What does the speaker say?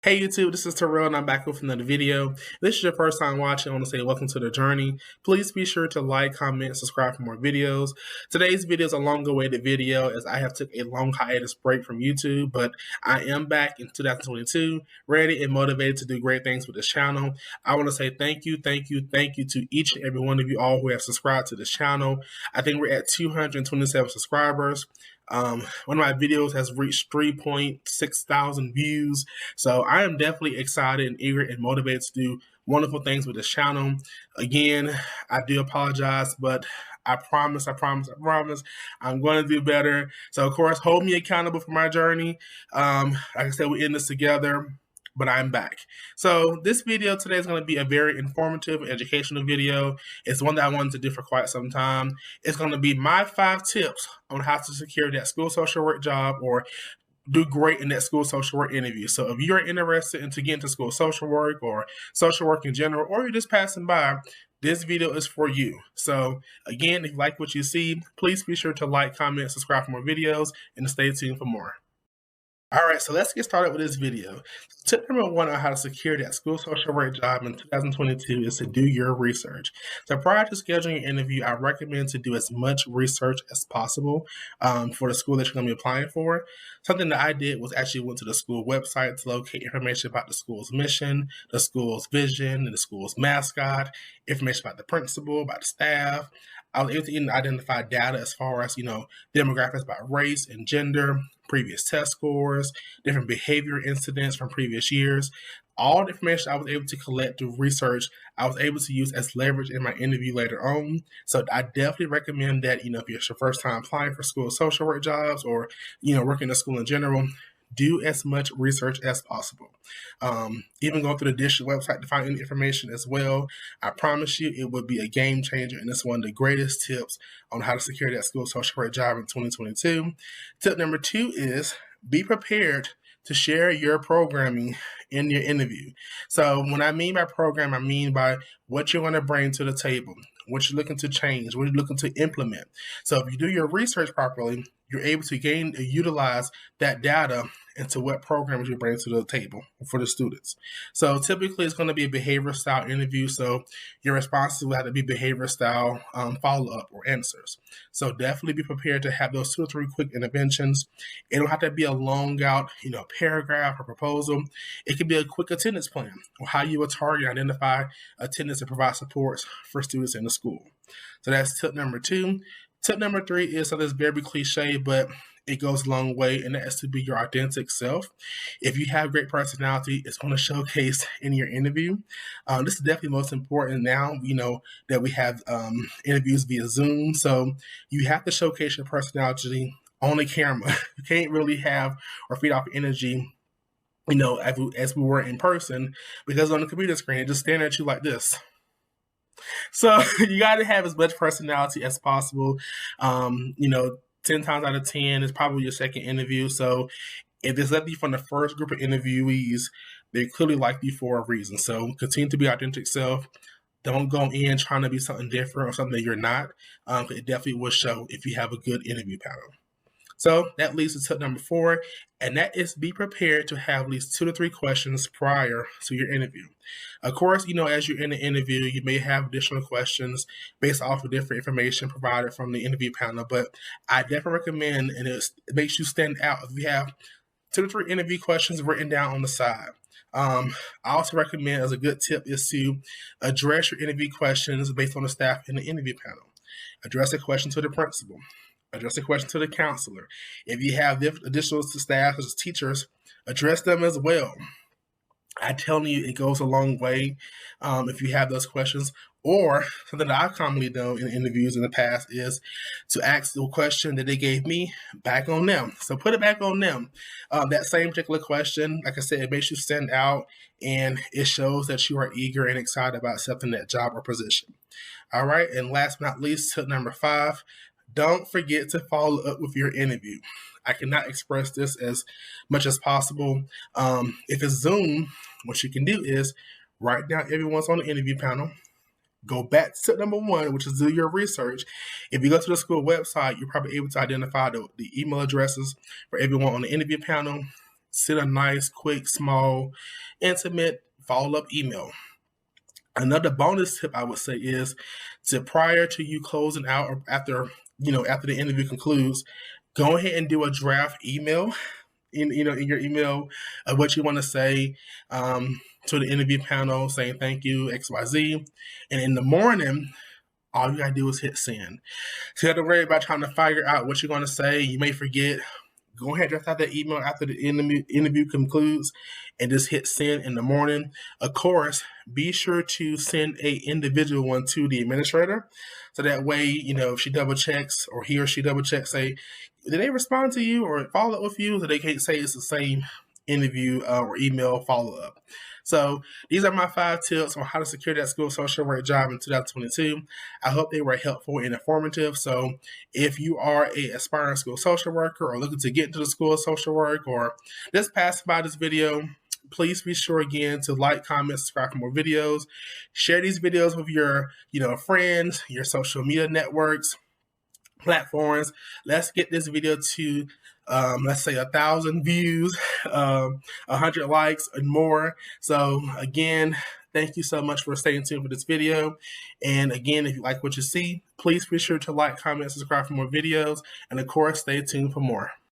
Hey YouTube, this is Terrell and I'm back with another video. If this is your first time watching, I want to say welcome to the journey. Please be sure to like, comment, subscribe for more videos. Today's video is a long awaited video as I have took a long hiatus break from YouTube, but I am back in 2022, ready and motivated to do great things with this channel. I want to say thank you to each and every one of you all who have subscribed to this channel. I think we're at 227 subscribers. One of my videos has reached 3.6 thousand views. So I am definitely excited and eager and motivated to do wonderful things with this channel. Again, I do apologize, but I promise, I'm going to do better. So of course, hold me accountable for my journey. Like I said, we're in this together, but I'm back. So this video today is going to be a very informative, educational video. It's one that I wanted to do for quite some time. It's going to be my 5 tips on how to secure that school social work job or do great in that school social work interview. So if you're interested in to get into school social work or social work in general, or you're just passing by, this video is for you. So again, if you like what you see, please be sure to like, comment, subscribe for more videos, and stay tuned for more. All right, so let's get started with this video. Tip number 1 on how to secure that school social work job in 2022 is to do your research. So prior to scheduling your interview, I recommend to do as much research as possible for the school that you're going to be applying for. Something that I did was actually went to the school website to locate information about the school's mission, the school's vision, and the school's mascot, information about the principal, about the staff. I was able to even identify data as far as, demographics about race and gender, previous test scores, different behavior incidents from previous years. All the information I was able to collect through research, I was able to use as leverage in my interview later on. So I definitely recommend that, if it's your first time applying for school social work jobs or, working in a school in general, do as much research as possible. Even go through the district website to find any information as well. I promise you it would be a game changer, and it's one of the greatest tips on how to secure that school social work job in 2022. Tip number 2 is be prepared to share your programming in your interview. So when I mean by program, I mean by what you're going to bring to the table, what you're looking to change, what you're looking to implement. So if you do your research properly, you're able to utilize that data into what programs you bring to the table for the students. So typically it's going to be a behavioral style interview. So your responses will have to be behavioral style follow-up or answers. So definitely be prepared to have those 2 or 3 quick interventions. It don't have to be a long out, paragraph or proposal. It could be a quick attendance plan or how you will target and identify attendance and provide supports for students in the school. So that's tip number 2. Tip number 3 is something that's very cliche, but it goes a long way, and that is to be your authentic self. If you have great personality, it's going to showcase in your interview. This is definitely most important now, that we have interviews via Zoom. So you have to showcase your personality on the camera. You can't really have or feed off energy, as we were in person, because on the computer screen, it just staring at you like this. So you got to have as much personality as possible. 10 times out of 10 is probably your second interview. So if they selected you from the first group of interviewees, they clearly like you for a reason. So continue to be authentic self. Don't go in trying to be something different or something that you're not. It definitely will show if you have a good interview panel. So that leads to tip number 4, and that is be prepared to have at least 2 to 3 questions prior to your interview. Of course, as you're in the interview, you may have additional questions based off of different information provided from the interview panel, but I definitely recommend, and it makes you stand out if you have 2 to 3 interview questions written down on the side. I also recommend, as a good tip, is to address your interview questions based on the staff in the interview panel. Address a question to the principal. Address the question to the counselor. If you have additional staff as teachers, address them as well. I'm telling you, it goes a long way if you have those questions. Or something that I've commonly done in interviews in the past is to ask the question that they gave me back on them. So put it back on them. That same particular question, like I said, it makes you stand out, and it shows that you are eager and excited about accepting that job or position. All right, and last but not least, tip number 5, don't forget to follow up with your interview. I cannot express this as much as possible. If it's Zoom, what you can do is write down everyone's on the interview panel. Go back to tip number 1, which is do your research. If you go to the school website, you're probably able to identify the email addresses for everyone on the interview panel. send a nice, quick, small, intimate follow-up email. Another bonus tip I would say is to, prior to you closing out or after the interview concludes, go ahead and do a draft email in your email of what you want to say to the interview panel, saying thank you XYZ, and in the morning all you gotta do is hit send. So you have to worry about trying to figure out what you're going to say. You may forget. Go ahead, draft out that email after the interview concludes and just hit send in the morning. Of course, be sure to send a individual one to the administrator. So that way, if she double checks or he or she double checks, say, did they respond to you or follow up with you? So they can't say it's the same interview or email follow up. So these are my 5 tips on how to secure that school social work job in 2022. I hope they were helpful and informative. So if you are an aspiring school social worker or looking to get into the school of social work or just pass by this video, please be sure again to like, comment, subscribe for more videos. Share these videos with your friends, your social media networks, platforms. Let's get this video to let's say 1,000 views, 100 likes and more. So again, thank you so much for staying tuned for this video. And again, if you like what you see, please be sure to like, comment, subscribe for more videos, and of course, stay tuned for more.